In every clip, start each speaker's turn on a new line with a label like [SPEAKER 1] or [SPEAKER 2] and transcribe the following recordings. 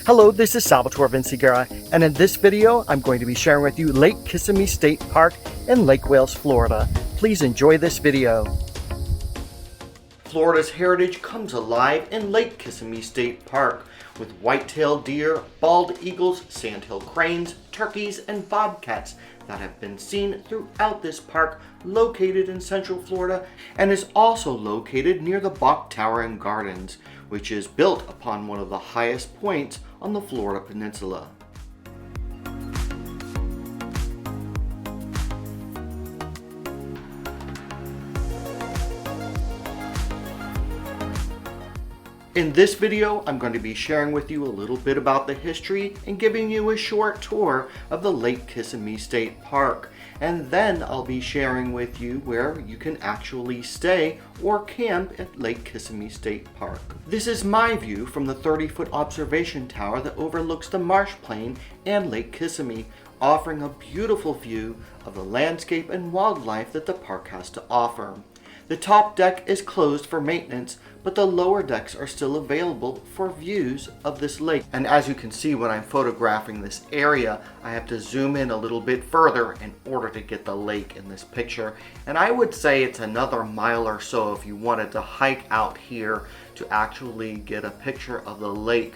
[SPEAKER 1] Hello, this is Salvatore Vinciguerra, and in this video, I'm going to be sharing with you Lake Kissimmee State Park in Lake Wales, Florida. Please enjoy this video. Florida's heritage comes alive in Lake Kissimmee State Park with white-tailed deer, bald eagles, sandhill cranes, turkeys, and bobcats that have been seen throughout this park located in Central Florida and is also located near the Bok Tower and Gardens, which is built upon one of the highest points on the Florida Peninsula. In this video, I'm going to be sharing with you a little bit about the history and giving you a short tour of the Lake Kissimmee State Park. And then I'll be sharing with you where you can actually stay or camp at Lake Kissimmee State Park. This is my view from the 30-foot observation tower that overlooks the marsh plain and Lake Kissimmee, offering a beautiful view of the landscape and wildlife that the park has to offer. The top deck is closed for maintenance, but the lower decks are still available for views of this lake. And as you can see when I'm photographing this area, I have to zoom in a little bit further in order to get the lake in this picture. And I would say it's another mile or so if you wanted to hike out here to actually get a picture of the lake.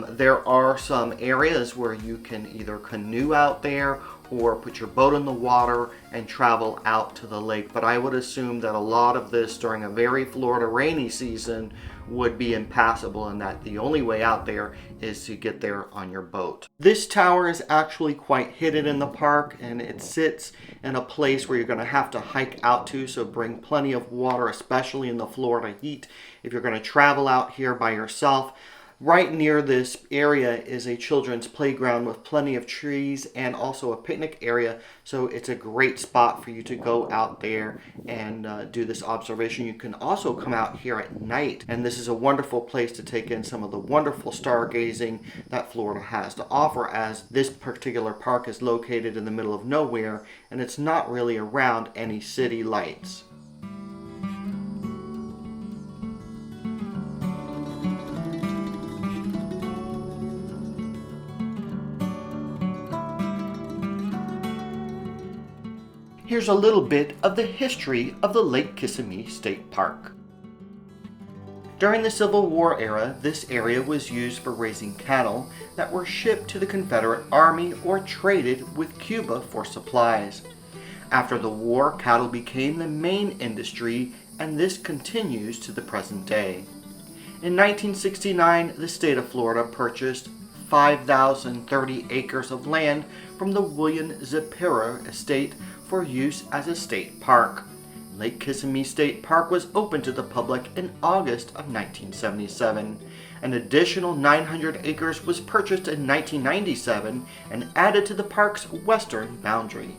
[SPEAKER 1] There are some areas where you can either canoe out there or put your boat in the water and travel out to the lake. But I would assume that a lot of this during a very Florida rainy season would be impassable and that the only way out there is to get there on your boat. This tower is actually quite hidden in the park and it sits in a place where you're going to have to hike out to, so bring plenty of water, especially in the Florida heat if you're going to travel out here by yourself. Right near this area is a children's playground with plenty of trees and also a picnic area, so it's a great spot for you to go out there and do this observation. You can also come out here at night, and this is a wonderful place to take in some of the wonderful stargazing that Florida has to offer, as this particular park is located in the middle of nowhere and it's not really around any city lights. Here's a little bit of the history of the Lake Kissimmee State Park. During the Civil War era, this area was used for raising cattle that were shipped to the Confederate Army or traded with Cuba for supplies. After the war, cattle became the main industry, and this continues to the present day. In 1969, the state of Florida purchased 5,030 acres of land from the William Zipera estate for use as a state park. Lake Kissimmee State Park was open to the public in August of 1977. An additional 900 acres was purchased in 1997 and added to the park's western boundary.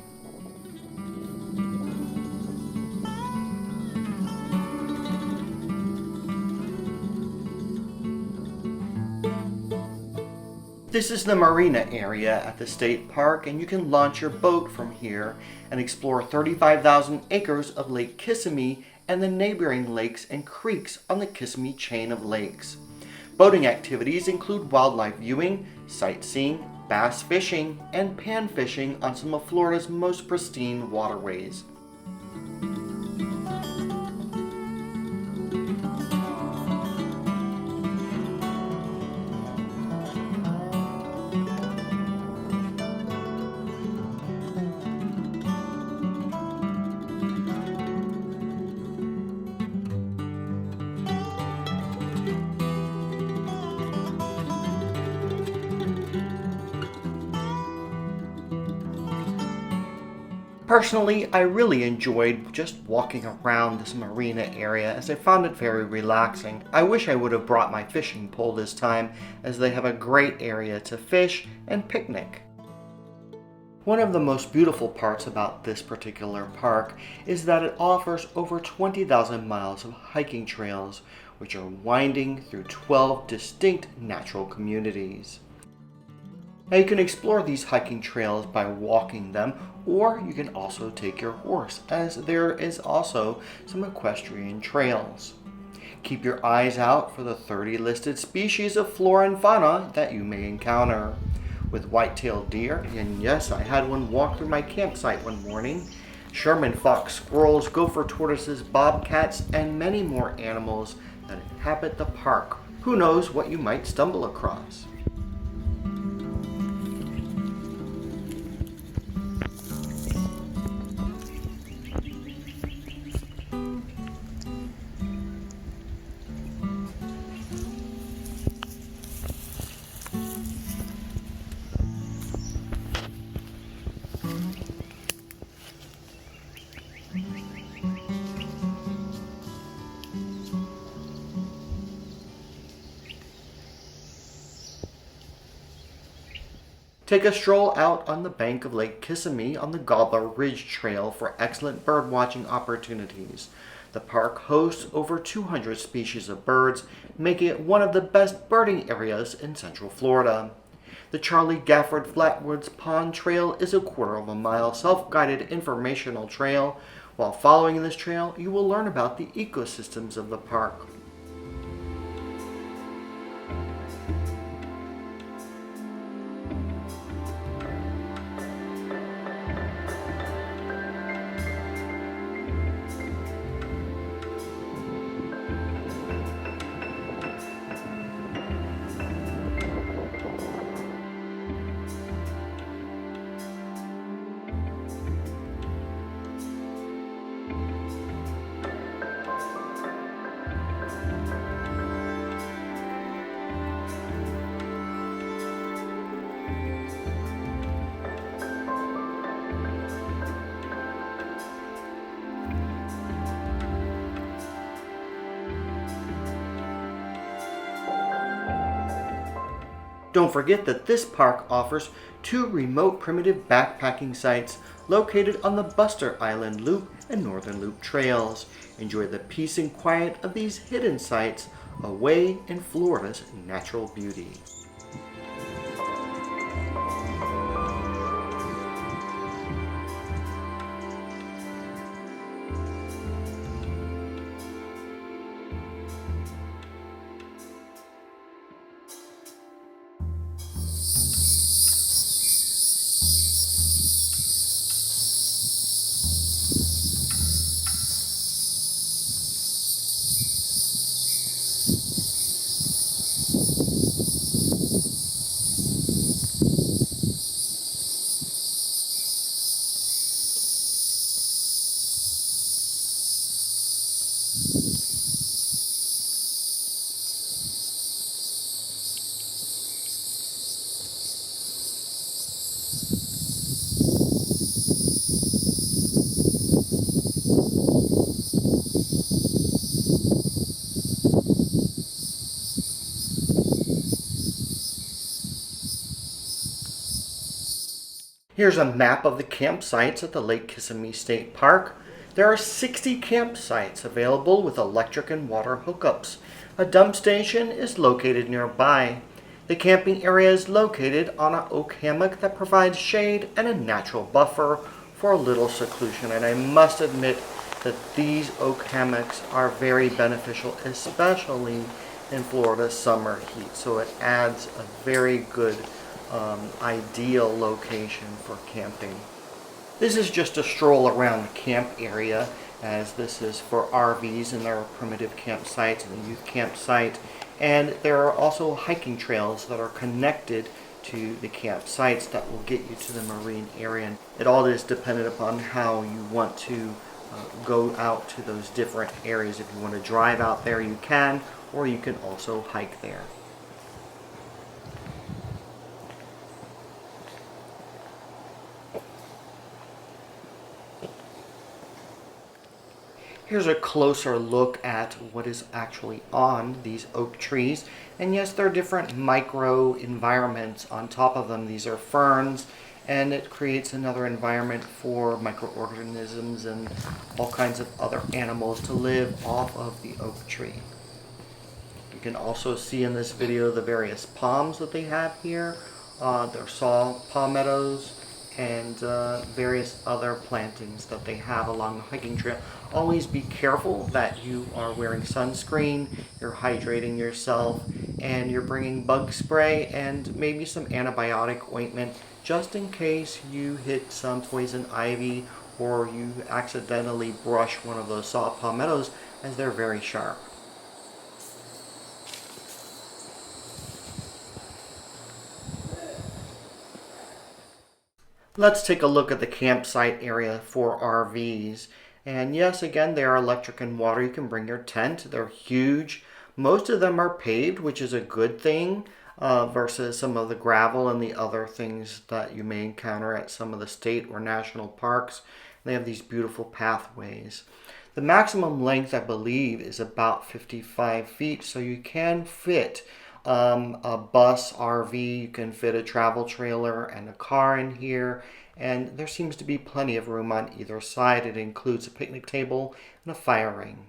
[SPEAKER 1] This is the marina area at the state park, and you can launch your boat from here and explore 35,000 acres of Lake Kissimmee and the neighboring lakes and creeks on the Kissimmee chain of lakes. Boating activities include wildlife viewing, sightseeing, bass fishing, and pan fishing on some of Florida's most pristine waterways. Personally, I really enjoyed just walking around this marina area as I found it very relaxing. I wish I would have brought my fishing pole this time, as they have a great area to fish and picnic. One of the most beautiful parts about this particular park is that it offers over 20,000 miles of hiking trails, which are winding through 12 distinct natural communities. Now you can explore these hiking trails by walking them, or you can also take your horse, as there is also some equestrian trails. Keep your eyes out for the 30 listed species of flora and fauna that you may encounter. With white-tailed deer, and yes, I had one walk through my campsite one morning, Sherman fox squirrels, gopher tortoises, bobcats, and many more animals that inhabit the park. Who knows what you might stumble across? Take a stroll out on the bank of Lake Kissimmee on the Gobbler Ridge Trail for excellent bird watching opportunities. The park hosts over 200 species of birds, making it one of the best birding areas in Central Florida. The Charlie Gafford Flatwoods Pond Trail is a quarter-of-a-mile self-guided informational trail. While following this trail, you will learn about the ecosystems of the park. Don't forget that this park offers 2 remote primitive backpacking sites located on the Buster Island Loop and Northern Loop trails. Enjoy the peace and quiet of these hidden sites away in Florida's natural beauty. Here's a map of the campsites at the Lake Kissimmee State Park. There are 60 campsites available with electric and water hookups. A dump station is located nearby. The camping area is located on an oak hammock that provides shade and a natural buffer for a little seclusion. And I must admit that these oak hammocks are very beneficial, especially in Florida's summer heat. So it adds a very good ideal location for camping. This is just a stroll around the camp area, as this is for RVs and there are primitive campsites and a youth campsite, and there are also hiking trails that are connected to the campsites that will get you to the marine area. And it all is dependent upon how you want to go out to those different areas. If you want to drive out there, you can, or you can also hike there. Here's a closer look at what is actually on these oak trees. And yes, there are different micro environments on top of them. These are ferns, and it creates another environment for microorganisms and all kinds of other animals to live off of the oak tree. You can also see in this video the various palms that they have here. They're saw palmettos, and various other plantings that they have along the hiking trail. Always be careful that you are wearing sunscreen, you're hydrating yourself, and you're bringing bug spray and maybe some antibiotic ointment just in case you hit some poison ivy or you accidentally brush one of those saw palmettos, as they're very sharp. Let's take a look at the campsite area for RVs. And yes, again, they are electric and water. You can bring your tent. They're huge. Most of them are paved, which is a good thing versus some of the gravel and the other things that you may encounter at some of the state or national parks. They have these beautiful pathways. The maximum length, I believe, is about 55 feet, so you can fit a bus, RV, you can fit a travel trailer and a car in here, and there seems to be plenty of room on either side. It includes a picnic table and a fire ring.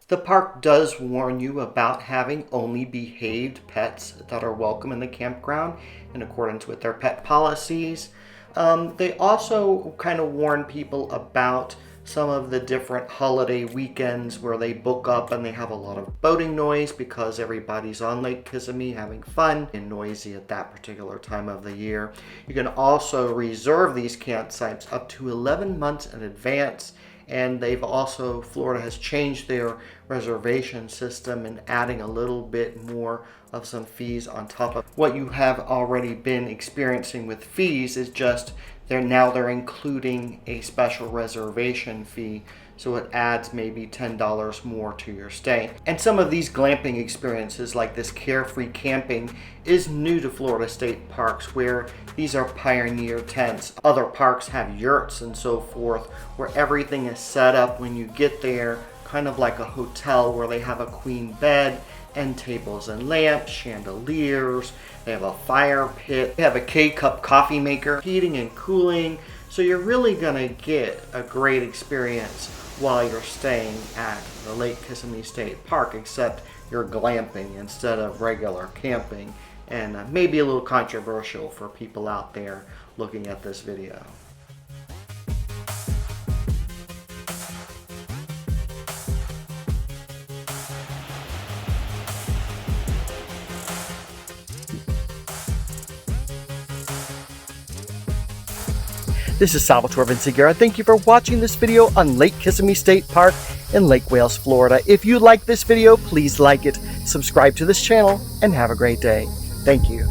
[SPEAKER 1] The park does warn you about having only behaved pets that are welcome in the campground in accordance with their pet policies. They also kind of warn people about some of the different holiday weekends where they book up and they have a lot of boating noise because everybody's on Lake Kissimmee having fun and noisy at that particular time of the year. You can also reserve these campsites up to 11 months in advance, and Florida has changed their reservation system and adding a little bit more of some fees on top of what you have already been experiencing with fees. Is just they're including a special reservation fee, so it adds maybe $10 more to your stay. And some of these glamping experiences, like this carefree camping, is new to Florida state parks, where these are pioneer tents. Other parks have yurts and so forth, where everything is set up when you get there, kind of like a hotel, where they have a queen bed, end tables and lamps, chandeliers. They have a fire pit. They have a K-cup coffee maker, heating and cooling. So you're really gonna get a great experience while you're staying at the Lake Kissimmee State Park, except you're glamping instead of regular camping, and maybe a little controversial for people out there looking at this video. This is Salvatore Vinciguerra. Thank you for watching this video on Lake Kissimmee State Park in Lake Wales, Florida. If you like this video, please like it, subscribe to this channel, and have a great day. Thank you.